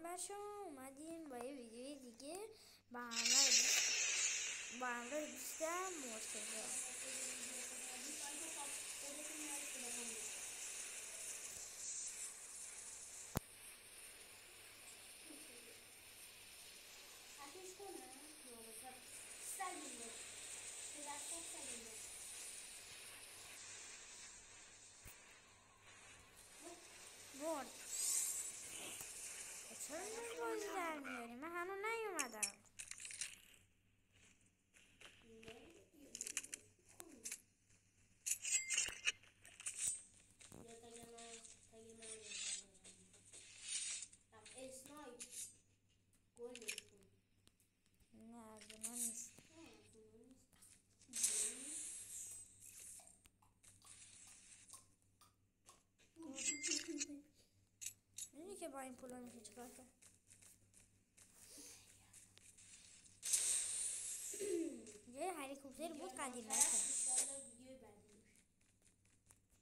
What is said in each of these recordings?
بچه ها اومدیم با یه ویدیوی دیگه با همراه دوستم مرتضی. برد چرا این بازی در میاری؟ من هنوز نیومدم. نه از من نیست. میدونی که با این پولا میشه چیکار کرد؟ یه هلیکوپتر بود قدیم نشه.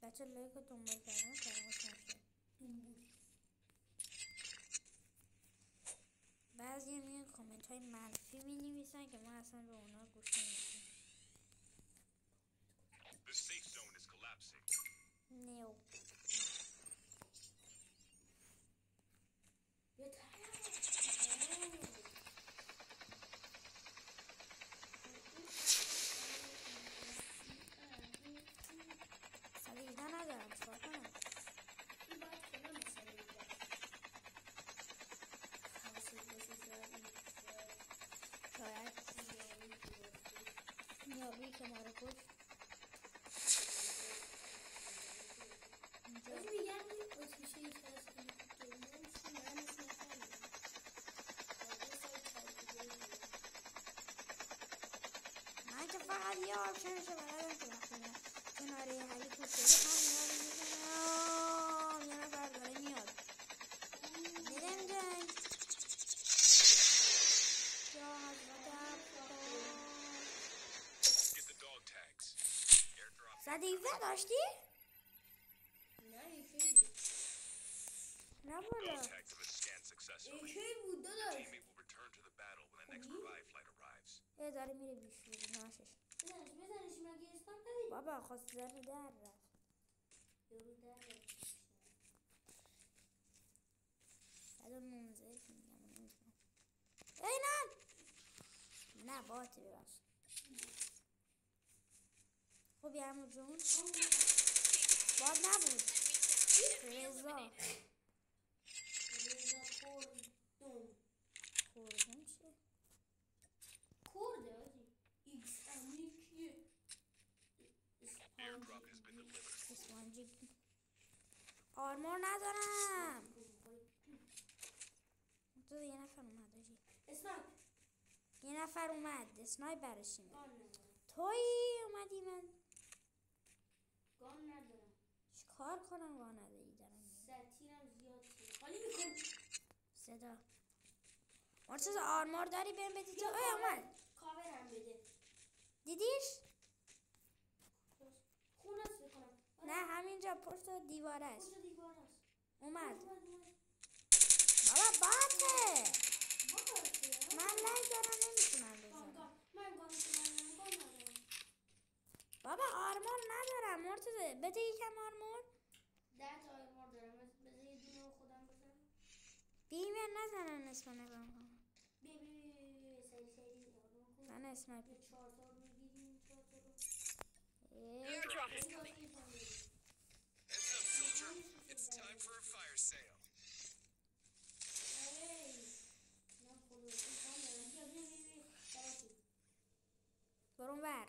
بچه لایک رو دنبال کردن فراموش نشه. بعضی میان کامنت های منفی می نویسن که ما اصلا به اونا گوش نمیدیم. نیو سلیده ندارم چکار کنم؟ شاید نیابی که ما رو کشت اینجا من که فقط یه آپشنشو بلدم که وقتی میرم کنار یه هلیکوپتری همینا رو میزنم یه نفر داره میاد دیدم جنگ یا حضرت صدیقه داشتی؟ نه یکی نه بالا یکی بود داداش یه داره میره بیشوری ناشش بزنش مگه اسمم ندید بابا خواست در رفت یارو در رفت بعد منزل میگم اینان نه باتی ببخش خوبی عمو جون باد نبود رضا خوردون چیه؟ کرده آجی ایکس امیکیه اسپانجی آرمور ندارم تو یه نفر اومد آجی اسنایپ یه نفر اومد اسنایپ برشیم گان ندارم تویی اومدی من گان ندارم چیکار کنم گاه نداری دارم ستیرم زیاد شد خالی میکن صدا مرتضی آرمور داری بهم بدی تو اومد کاورم بده دیدیش؟ خون است بکنم نه همینجا پشت دیواره است پشت دیوار است اومد بابا باته من لایک دارم نمیتونم بزنم من گان ندارم بابا آرمور ندارم مرتضی بده یکم آرمور 10 تا آرمور دارم بذار یه دونه خودم بزنم بیمه نزنن اسم نگاه کنم بی سری آرمور کن من اسنایپ 4 تا میگیریم 4 تا رو Airdrop is coming. Heads up, soldier. It's time for a fire sale. برون ور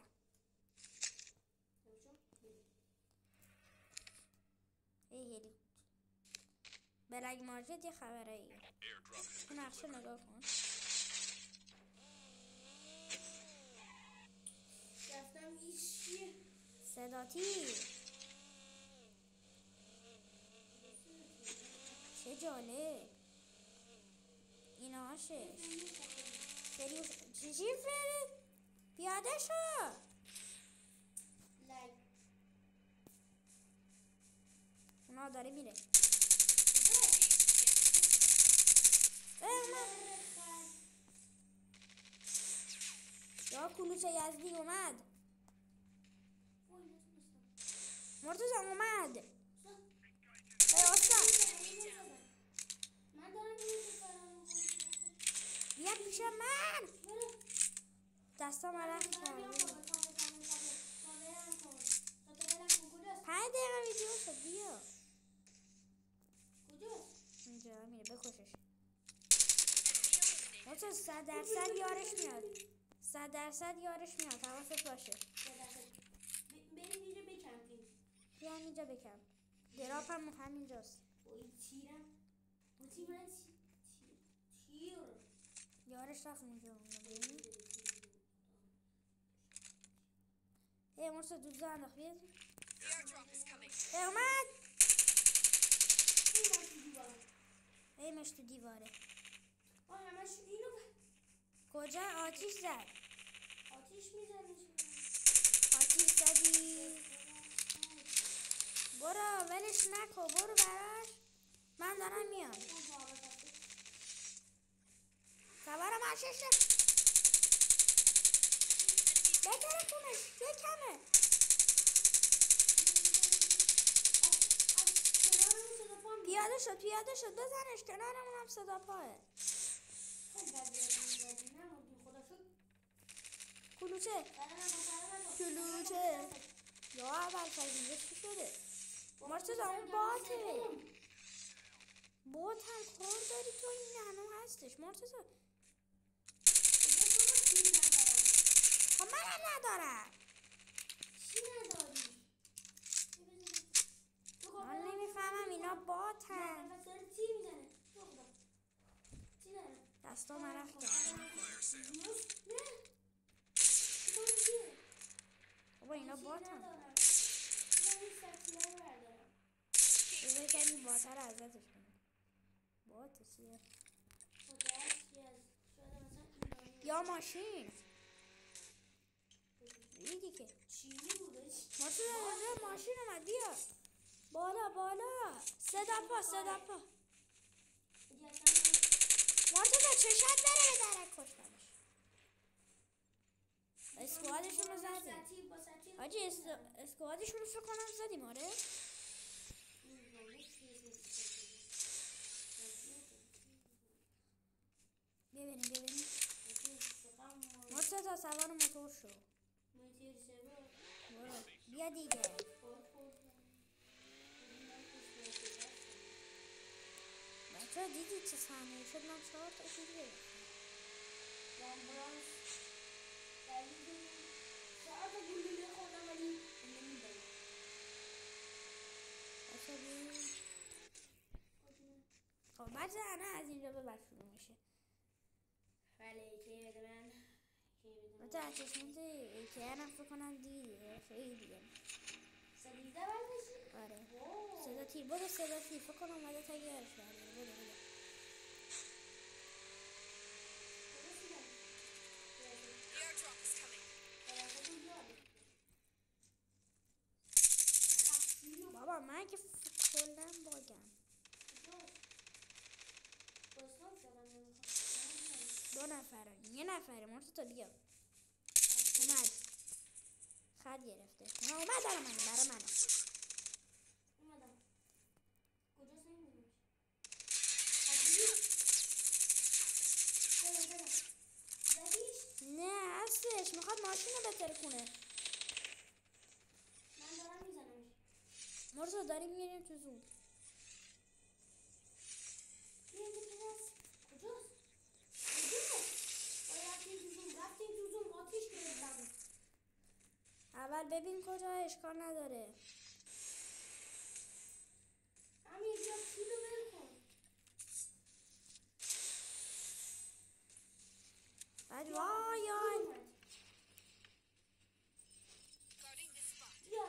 هلی بلک مارکت یه خبره ایه اون نقشه نگاه کن رفتم ایشیه صداتی چه جالب اینا شش چی فری پیاده شو اونا داره میره کلوچه یزدی اومد. وای نتونستم. مرتضی اومد. سا- ای استاد من دارم این کارم میکنم. بیا پیش من. برو. دستام عرق دارم میام کرده. بابا. کاورم کن. کجاست؟ 5 دقیقه ویدیو شد. بیا کجاست؟ اینجا میره بکشش. مرتضی 100% یارش میاد. 100% یارش میاد. حواست باشه. بریم اینجا بکمپیم. بیا اینجا بکن. دراپ هم همینجاست. وای تیرم. اون تیر من تیر. یارش رفت اونجا. ببین ای مرتضی دوزه انداخت. بیا The airdrop is coming. ای اومد. این من تو دیوار. ای مش تو دیواره. همش اینو کجا آتیش زد. آتیش میزنه. آتیش زدی. برو ولش نکن. برو براش. من دارم میام. سوارم آششه. بهتره کنش. یکمه. پیاده شد بزنش. کنارمون هم صدا پاه. کلوچه یا اول فضیله چی شده. مرتضی اون باته. بات هم کار داری تو. این هنو هستش مرتضی. خب منم ندارم. من نمیفهمم اینا باتن. دستا مرخ کردم. بابا اینا باتن. بذار کمی باتا رو ازتش کنیم. بات چیه؟ یا ماشین ریدی که مرتضی اونجا ماشین اومد. بیا بالا صدا پا مرتضی چشت بره به درک کشتمش. اسکوادشون رو زدیم. حاجی اسکوادشون رو فکر کنم زدیم. آره ببینیم مرتضی سوار موتور شو. برو بیا دیگه. بچه دیدی چه صحنه‌ای شد. من 4 تا کیل گرفتم. بچه بیم. خب بچه نه از اینجا به بعد شروع میشه. بچه از چشمت که هم فکر کنم دیدی. خیلی دیگه. آره صدا تیر. برو صدا تیر. فکر کنم اومده تا گرش برداره. برو The airdrop is coming. بابا من که کلا باگم. 2 نفرن. 1 نفره. مرتضی بیا. اومد. خط گرفته. اومد برای منو. نه هستش. میخواد ماشین رو بتره کنه. مرتضی داریم میریم تو زون. اول ببین کجا. اشکال نداره. بعد وای Guarding this spot. بیا.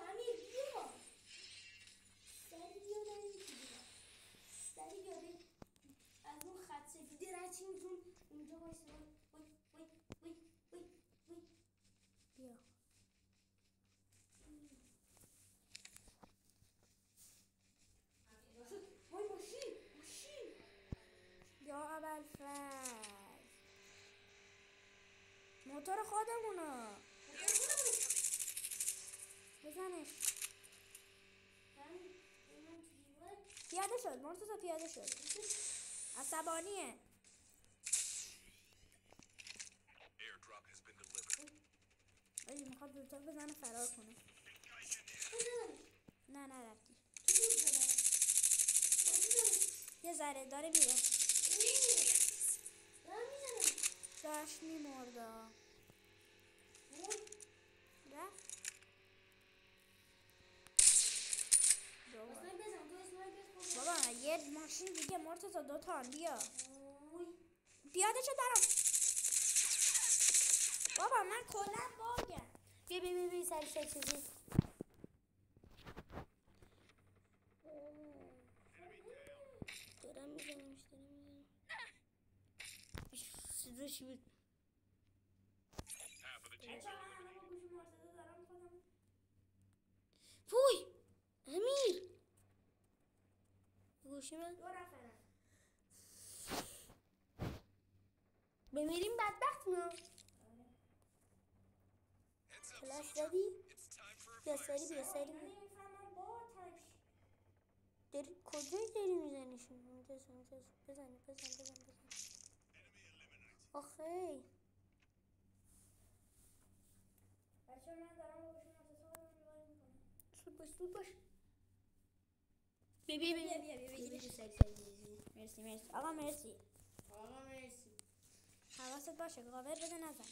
یا اول موتور خودمونو بزنش. پیاده شد مرتضی، پیاده شد. عصبانیه. Airdrop has been delivered. ولی میخواد دوتا بزنه فرار کنه. نه رفتی. یه ذره داره میره. داشت میمرده. رفت. بابا یه ماشین دیگه مرتضی دوتا بیا. پیاده شد برام. بابا من کلا باگم. بیا سر چیزی. دارم میزنمش. صداش بود. Half of the teams are eliminated. پوی امیر گوشی من بمیریم بدبخت ما. Heads up, کلاس soldier. زدی؟ It's time for a بیا fire سری sale. داری کجایی داری میزنیشون؟ بزن آخی بچه من دارم با گوشی مرتضی سود باش بیا مرسی آقا مرسی حواست باشه گاور بده نزنه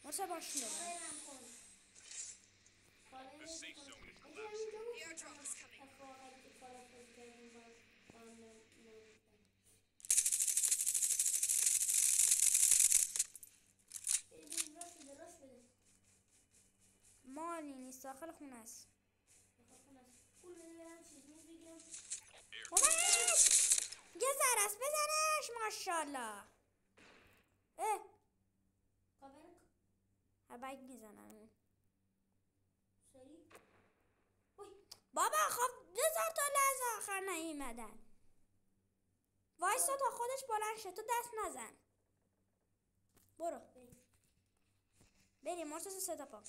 مرسا باشون بده. The safe zone is collapsing. Airdrop is coming. مالی نیست داخل خونه است. یه ذره است بزنش ماشاءالله. هبک میزنن بابا. خب 1000 تا لحظه آخر نیومدن. وایسا تا خودش بلند شه تو دست نزن. برو بریم مرتضی صدا پا.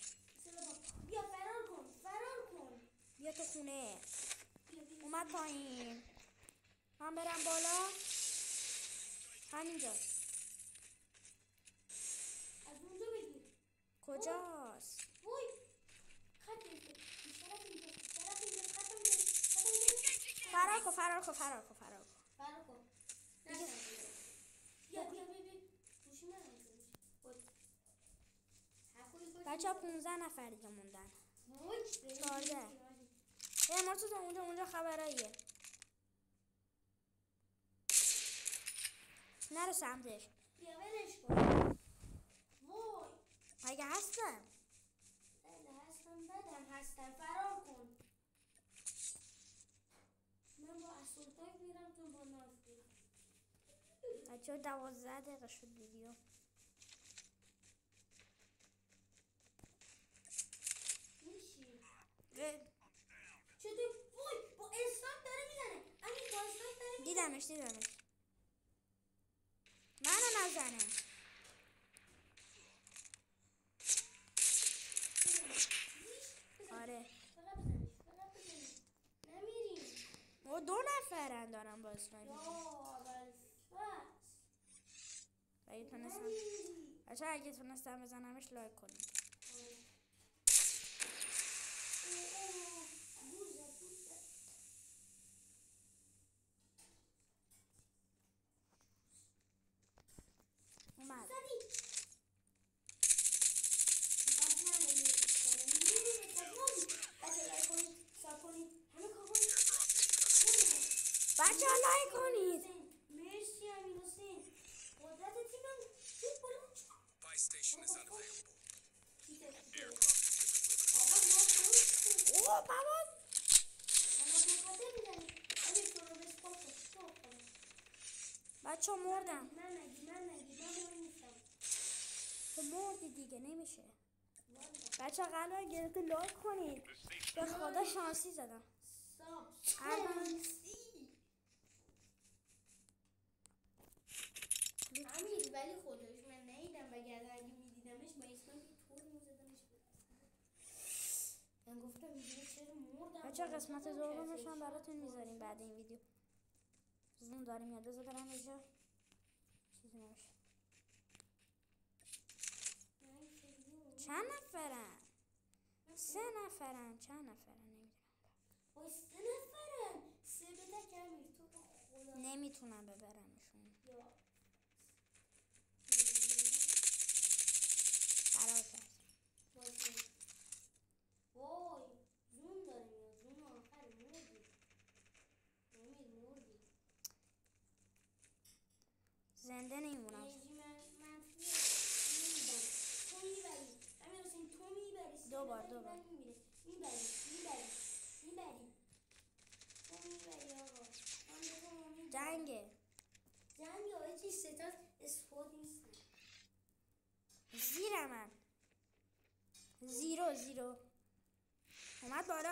بیا فرار کن. بیا تو خونه. اومد پایین. من برم بالا. همینجا. از اونجا بگیر. کجاست؟ وای خط اینجا. فرار کن. فرار کن. بیا. گوشی من بچه ها 15 نفر دیگه موندن. 14. مرتضی اونجا خبراییه. نرو سمتش. بیا ولش کن. وای مگه هستم؟ بدم هستم. فرار کن. من با اسولتاک میرم تو با نازدی. بچه ها 12 دقیقه شد ویدیو. میشی چطور؟ وای با استاک داره میزنه. امیر با استاک داره میزنه. دیدمش. منو نزنه. آره فقط بزنش. نمیریم. ما 2 نفرن دارم با اسنایپر. اگه تونستم بزنمش لایک کنید. اومد. بچه ها لایک کنید. مرسی امیر حسین. قدرت تیمم Buy station is unavailable. Airdrop has been delivered. اوه بابا بچه ها مردم. تو مردی دیگه نمیشه. بچه ها قلبه گرفته لایک کنید. به خدا شانسی زدم. امیر ولی خودش من نیدم وگرنه اگه میدیدمش با اسنایپر طور میزدنش من گفتم اینجا چرا مردم بچه قسمت دومش هم براتون میذاریم بعد این ویدیو. زوم داریم یاد بذار برم یه جا چیزی نمیشه. چند نفرن؟ 3 نفرن. چند نفرن نمیدونم. وای 3 نفرن. 3 به تکمی تو خدا نمیتونم ببرمشون. یا فرار کرد. وای زوم داره میاد. زوم آخر مردی. مردی زنده نمیمونم. انرژی منفیه. تو میبری امیر حسین تو میبری. دوبار میبری تو میبری آقا. جنگه. جنگ آقای چی ستاز اسپورت نیستن. زیرم من. زیرو اومد بالا.